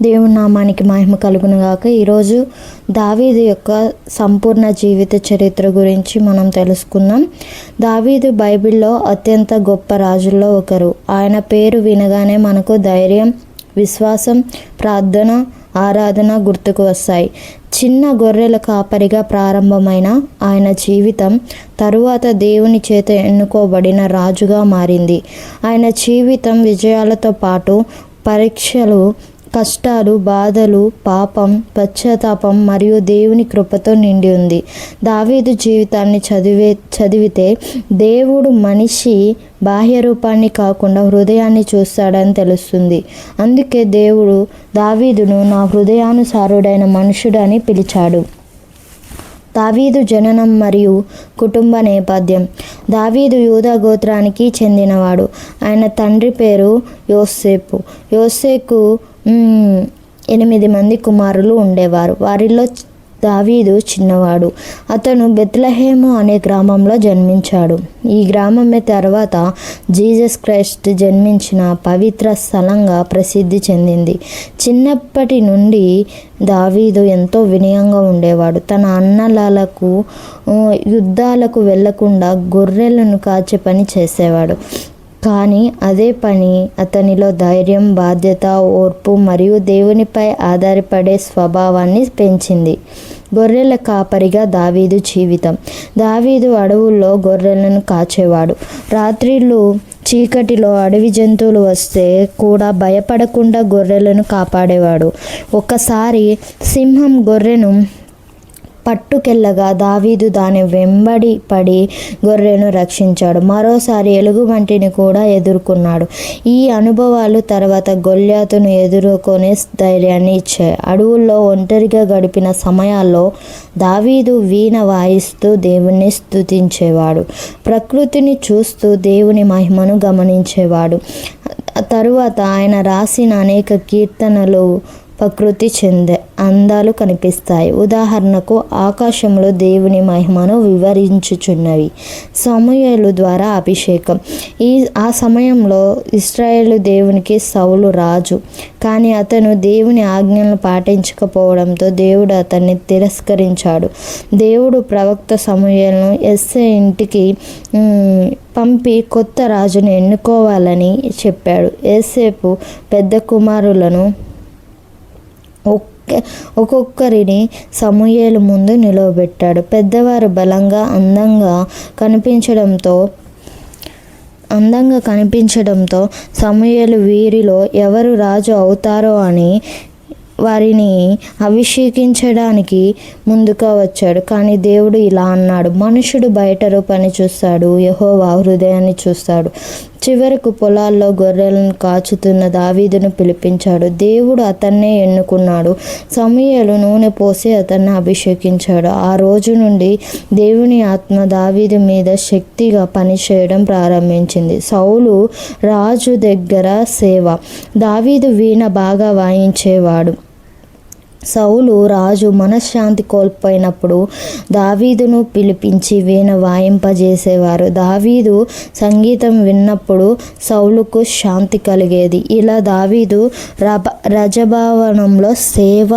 దేవుని నామానికి మహిమ కలుగును గాక. ఈరోజు దావీదు యొక్క సంపూర్ణ జీవిత చరిత్ర గురించి మనం తెలుసుకుందాం. దావీదు బైబిల్లో అత్యంత గొప్ప రాజుల్లో ఒకరు. ఆయన పేరు వినగానే మనకు ధైర్యం, విశ్వాసం, ప్రార్థన, ఆరాధన గుర్తుకు వస్తాయి. చిన్న గొర్రెల కాపరిగా ప్రారంభమైన ఆయన జీవితం తరువాత దేవుని చేత ఎన్నుకోబడిన రాజుగా మారింది. ఆయన జీవితం విజయాలతో పాటు పరీక్షలు, కష్టాలు, బాధలు, పాపం, పశ్చాత్తాపం మరియు దేవుని కృపతో నిండి ఉంది. దావీదు జీవితాన్ని చదివితే దేవుడు మనిషి బాహ్య రూపాన్ని కాకుండా హృదయాన్ని చూస్తాడని తెలుస్తుంది. అందుకే దేవుడు దావీదును నా హృదయానుసారుడైన మనుషుడు అని పిలిచాడు. దావీదు జననం మరియు కుటుంబ నేపథ్యం. దావీదు యూదా గోత్రానికి చెందినవాడు. ఆయన తండ్రి పేరు యోసేపు 8 మంది కుమారులు ఉండేవారు. వారిలో దావీదు చిన్నవాడు. అతను బెత్లెహేము అనే గ్రామంలో జన్మించాడు. ఈ గ్రామమే తర్వాత జీసస్ క్రైస్ట్ జన్మించిన పవిత్ర స్థలంగా ప్రసిద్ధి చెందింది. చిన్నప్పటి నుండి దావీదు ఎంతో వినయంగా ఉండేవాడు. తన అన్నలకు యుద్ధాలకు వెళ్లకుండా గొర్రెలను కాచే పని చేసేవాడు. కానీ అదే పని అతనిలో ధైర్యం, బాధ్యత, ఓర్పు మరియు దేవునిపై ఆధారపడే స్వభావాన్ని పెంచింది. గొర్రెల కాపరిగా దావీదు జీవితం. దావీదు అడవుల్లో గొర్రెలను కాచేవాడు. రాత్రిళ్ళు చీకటిలో అడవి జంతువులు వస్తే కూడా భయపడకుండా గొర్రెలను కాపాడేవాడు. ఒకసారి సింహం గొర్రెను పట్టుకెళ్ళగా దావీదు దాని వెంబడి పడి గొర్రెను రక్షించాడు. మరోసారి ఎలుగుబంటిని కూడా ఎదుర్కొన్నాడు. ఈ అనుభవాలు తర్వాత గొల్యాతును ఎదుర్కొనే ధైర్యాన్ని ఇచ్చాయి. అడవుల్లో ఒంటరిగా గడిపిన సమయాల్లో దావీదు వీణ వాయిస్తూ దేవుణ్ణి స్తుతించేవాడు. ప్రకృతిని చూస్తూ దేవుని మహిమను గమనించేవాడు. తరువాత ఆయన రాసిన అనేక కీర్తనలు ప్రకృతి అందాలు కనిపిస్తాయి. ఉదాహరణకు ఆకాశంలో దేవుని మహిమను వివరించుచున్నవి. సమూయేలు ద్వారా అభిషేకం. ఆ సమయంలో ఇశ్రాయేలు దేవునికి సౌలు రాజు. కానీ అతను దేవుని ఆజ్ఞలను పాటించకపోవడంతో దేవుడు అతన్ని తిరస్కరించాడు. దేవుడు ప్రవక్త సమూయేలును యెస్సే ఇంటికి పంపి కొత్త రాజును ఎన్నుకోవాలని చెప్పాడు. యోసేపు పెద్ద కుమారులను ఒక్కొక్కరిని సమూయేలు ముందు నిలవబెట్టాడు. పెద్దవారు బలంగా అందంగా కనిపించడంతో సమూయేలు వీరిలో ఎవరు రాజు అవుతారో అని వారిని అభిషేకించడానికి ముందుగా వచ్చాడు. కానీ దేవుడు ఇలా అన్నాడు: మనుషుడు బయట రూపాన్ని చూస్తాడు, యెహోవా హృదయాన్ని చూస్తాడు. చివరకు పొలాల్లో గొర్రెలను కాచుతున్న దావీదును పిలిపించాడు. దేవుడు అతన్నే ఎన్నుకున్నాడు. సమూయేలు నూనె పోసి అతన్ని అభిషేకించాడు. ఆ రోజు నుండి దేవుని ఆత్మ దావీదు మీద శక్తిగా పనిచేయడం ప్రారంభించింది. సౌలు రాజు దగ్గర సేవ. దావీదు వీణ బాగా వాయించేవాడు. సౌలు రాజు మనశ్శాంతి కోల్పోయినప్పుడు దావీదును పిలిపించి వీణ వాయింపజేసేవారు. దావీదు సంగీతం విన్నప్పుడు సౌలుకు శాంతి కలిగేది. ఇలా దావీదు రజభవనంలో సేవ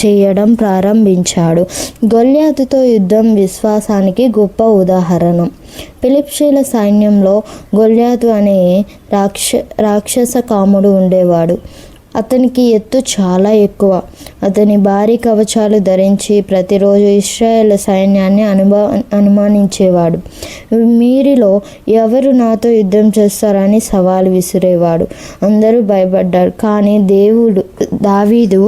చేయడం ప్రారంభించాడు. గొల్యాతుతో యుద్ధం విశ్వాసానికి గొప్ప ఉదాహరణ. ఫిలిష్తీయుల సైన్యంలో గొల్యాతు అనే రాక్షస కాముడు ఉండేవాడు. అతనికి ఎత్తు చాలా ఎక్కువ. అతని భారీ కవచాలు ధరించి ప్రతిరోజు ఇశ్రాయేలు సైన్యాన్ని అనుమానించేవాడు. మీరిలో ఎవరు నాతో యుద్ధం చేస్తారని సవాలు విసిరేవాడు. అందరూ భయపడ్డారు. కానీ దావీదు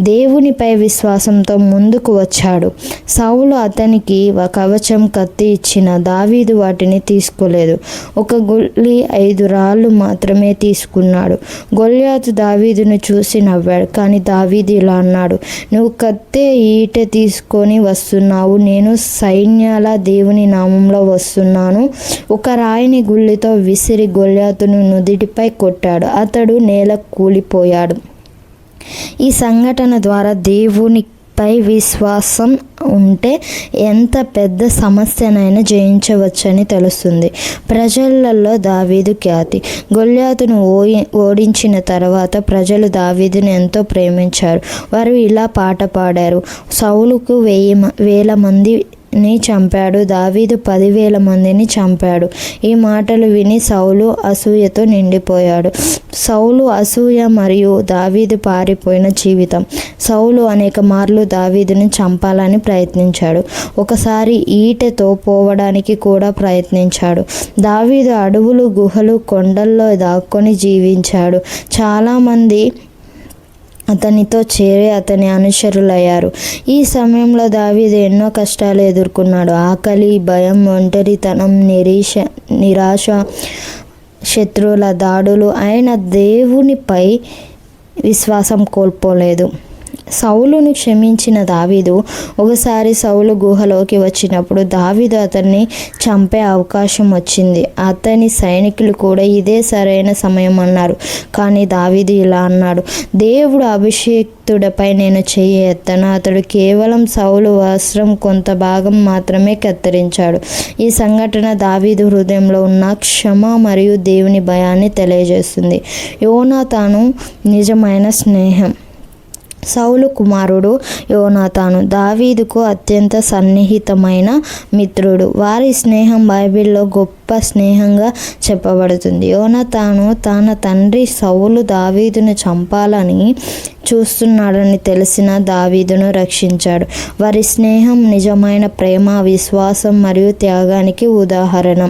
దేవునిపై విశ్వాసంతో ముందుకు వచ్చాడు. సౌలు అతనికి కవచం, కత్తి ఇచ్చిన దావీదు వాటిని తీసుకోలేదు. ఒక గుళ్ళి 5 రాళ్ళు మాత్రమే తీసుకున్నాడు. గొల్యాతు దావీదును చూసి నవ్వాడు. కానీ దావీదు ఇలా అన్నాడు: నువ్వు కత్తే, ఈటె తీసుకొని వస్తున్నావు, నేను సైన్యాల దేవుని నామంలో వస్తున్నాను. ఒక రాయిని గుళ్ళితో విసిరి గొల్యాతును నుదిటిపై కొట్టాడు. అతడు నేల కూలిపోయాడు. ఈ సంఘటన ద్వారా దేవుని పై విశ్వాసం ఉంటే ఎంత పెద్ద సమస్యనైనా జయించవచ్చని తెలుస్తుంది. ప్రజలలో దావీదు ఖ్యాతి. గొల్యాతును ఓడించిన తర్వాత ప్రజలు దావీదును ఎంతో ప్రేమించారు. వారు ఇలా పాట పాడారు: సౌలుకు 1000 మందిని చంపాడు, దావీదు 10,000 మందిని చంపాడు. ఈ మాటలు విని సౌలు అసూయతో నిండిపోయాడు. సౌలు అసూయ మరియు దావీదు పారిపోయిన జీవితం. సౌలు అనేక మార్లు దావీదును చంపాలని ప్రయత్నించాడు. ఒకసారి ఈటెతో పోవడానికి కూడా ప్రయత్నించాడు. దావీదు అడవులు, గుహలు, కొండల్లో దాక్కొని జీవించాడు. చాలామంది అతనితో చేరి అతని అనుచరులయ్యారు. ఈ సమయంలో దావీదు ఎన్నో కష్టాలు ఎదుర్కొన్నాడు. ఆకలి, భయం, ఒంటరితనం, నిరాశ, శత్రువుల దాడులు. ఆయన దేవునిపై విశ్వాసం కోల్పోలేదు. సౌలును క్షమించిన దావీదు ఒకసారి సౌలు గుహలోకి వచ్చినప్పుడు దావీదు అతన్ని చంపే అవకాశం వచ్చింది. అతని సైనికులు కూడా ఇదే సరైన సమయం అన్నారు. కానీ దావీదు ఇలా అన్నాడు: దేవుడు అభిషేక్తుడిపై నేను చెయ్యి ఎత్తను. అతడు కేవలం సౌలు వస్త్రం కొంత భాగం మాత్రమే కత్తిరించాడు. ఈ సంఘటన దావీదు హృదయంలో ఉన్న క్షమ మరియు దేవుని భయాన్ని తెలియజేస్తుంది. యోనాతాను నిజమైన స్నేహం. సౌలు కుమారుడు యోనాతాను దావీదుకు అత్యంత సన్నిహితమైన మిత్రుడు. వారి స్నేహం బైబిల్లో గొప్ప స్నేహంగా చెప్పబడుతుంది. యోనాతాను తన తండ్రి సౌలు దావీదును చంపాలని చూస్తున్నాడని తెలిసిన దావీదును రక్షించాడు. వారి స్నేహం నిజమైన ప్రేమ, విశ్వాసం మరియు త్యాగానికి ఉదాహరణ.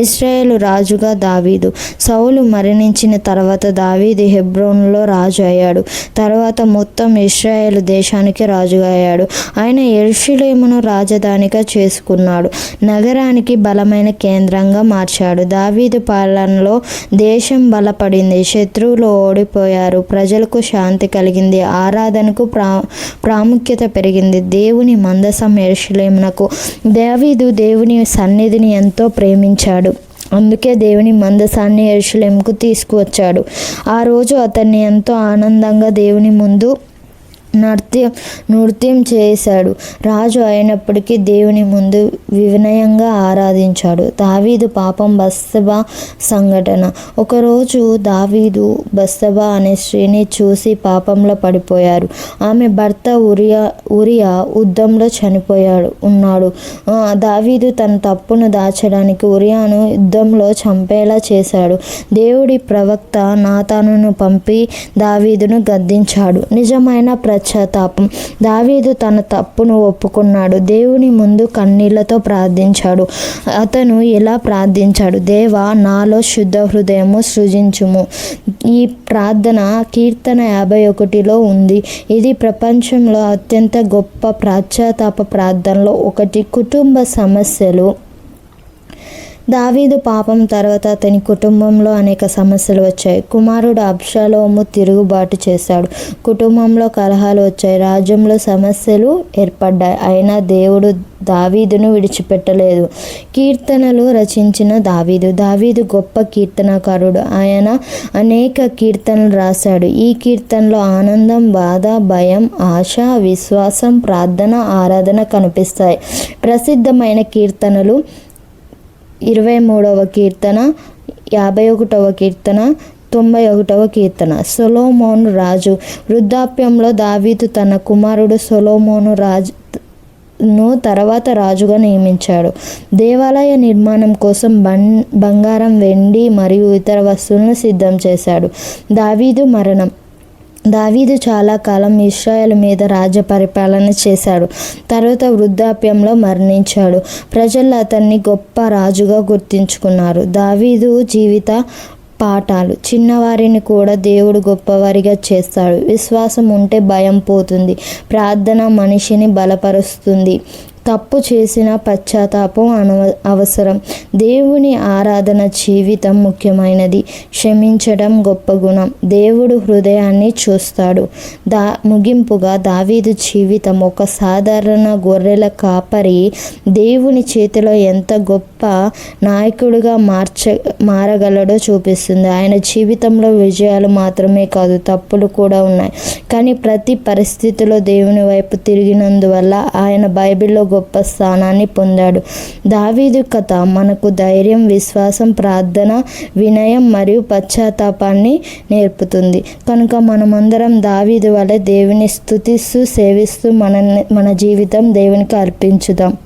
ఇశ్రాయేలు రాజుగా దావీదు. సౌలు మరణించిన తర్వాత దావీదు హెబ్రోనులో రాజు అయ్యాడు. తర్వాత మొత్తం ఇశ్రాయేలు దేశానికి రాజుగా అయ్యాడు. ఆయన యెరూషలేమును రాజధానిగా చేసుకున్నాడు. నగరానికి బలమైన కేంద్రంగా మార్చాడు. దావీదు పాలనలో దేశం బలపడింది. శత్రువులు ఓడిపోయారు. ప్రజలకు శాంతి కలిగింది. ఆరాధనకు ప్రాముఖ్యత పెరిగింది. దేవుని మందసం యెరూషలేమునకు. దావీదు దేవుని సన్నిధిని ఎంతో ప్రేమించాడు. అందుకే దేవుని మందసాన్ని యెరూషలేముకు తీసుకువచ్చాడు. ఆ రోజు అతన్ని ఎంతో ఆనందంగా దేవుని ముందు నృత్యం చేశాడు. రాజు అయినప్పటికీ దేవుని ముందు వినయంగా ఆరాధించాడు. దావీదు పాపం. బత్షెబా సంఘటన. ఒకరోజు దావీదు బత్షెబా అనే స్త్రీని చూసి పాపంలో పడిపోయారు. ఆమె భర్త ఉరియా యుద్ధంలో ఉన్నాడు. దావీదు తన తప్పును దాచడానికి ఉరియాను యుద్ధంలో చంపేలా చేశాడు. దేవుడి ప్రవక్త నాతానును పంపి దావీదును గద్దించాడు. నిజమైన పశ్చాత్తాపం. దావీదు తన తప్పును ఒప్పుకున్నాడు. దేవుని ముందు కన్నీళ్లతో ప్రార్థించాడు. అతను ఇలా ప్రార్థించాడు: దేవా, నాలో శుద్ధ హృదయము సృజించుము. ఈ ప్రార్థన కీర్తన 51లో ఉంది. ఇది ప్రపంచంలో అత్యంత గొప్ప పశ్చాత్తాప ప్రార్థనలో ఒకటి. కుటుంబ సమస్యలు. దావీదు పాపం తర్వాత అతని కుటుంబంలో అనేక సమస్యలు వచ్చాయి. కుమారుడు అబ్షాలోము తిరుగుబాటు చేశాడు. కుటుంబంలో కలహాలు వచ్చాయి. రాజ్యంలో సమస్యలు ఏర్పడ్డాయి. అయినా దేవుడు దావీదును విడిచిపెట్టలేదు. కీర్తనలు రచించిన దావీదు గొప్ప కీర్తనకారుడు. ఆయన అనేక కీర్తనలు రాశాడు. ఈ కీర్తనలో ఆనందం, బాధ, భయం, ఆశ, విశ్వాసం, ప్రార్థన, ఆరాధన కనిపిస్తాయి. ప్రసిద్ధమైన కీర్తనలు 23వ కీర్తన, 51వ కీర్తన, 91వ కీర్తన. సొలొమోను రాజు. వృద్ధాప్యంలో దావీదు తన కుమారుడు సొలొమోను తర్వాత రాజుగా నియమించాడు. దేవాలయ నిర్మాణం కోసం బంగారం, వెండి మరియు ఇతర వస్తువులను సిద్ధం చేశాడు. దావీదు మరణం. దావీదు చాలా కాలం ఇశ్రాయేలు మీద రాజ్య పరిపాలన చేశాడు. తర్వాత వృద్ధాప్యంలో మరణించాడు. ప్రజలు అతన్ని గొప్ప రాజుగా గుర్తించుకున్నారు. దావీదు జీవిత పాఠాలు. చిన్నవారిని కూడా దేవుడు గొప్పవారిగా చేస్తాడు. విశ్వాసం ఉంటే భయం పోతుంది. ప్రార్థన మనిషిని బలపరుస్తుంది. తప్పు చేసిన పశ్చాత్తాపం అవసరం. దేవుని ఆరాధన జీవితం ముఖ్యమైనది. క్షమించడం గొప్ప గుణం. దేవుడు హృదయాన్ని చూస్తాడు. ముగింపుగా దావీదు జీవితం ఒక సాధారణ గొర్రెల కాపరి దేవుని చేతిలో ఎంత గొప్ప నాయకుడిగా మారగలడో చూపిస్తుంది. ఆయన జీవితంలో విజయాలు మాత్రమే కాదు, తప్పులు కూడా ఉన్నాయి. కానీ ప్రతి పరిస్థితిలో దేవుని వైపు తిరిగినందువల్ల ఆయన బైబిల్లో గొప్ప స్థానాన్ని పొందాడు. దావీదు కథ మనకు ధైర్యం, విశ్వాసం, ప్రార్థన, వినయం మరియు పశ్చాత్తాపాన్ని నేర్పుతుంది. కనుక మనమందరం దావీదు వలె దేవుని స్తుతిస్తూ సేవిస్తూ మన జీవితం దేవునికి అర్పించుదాం.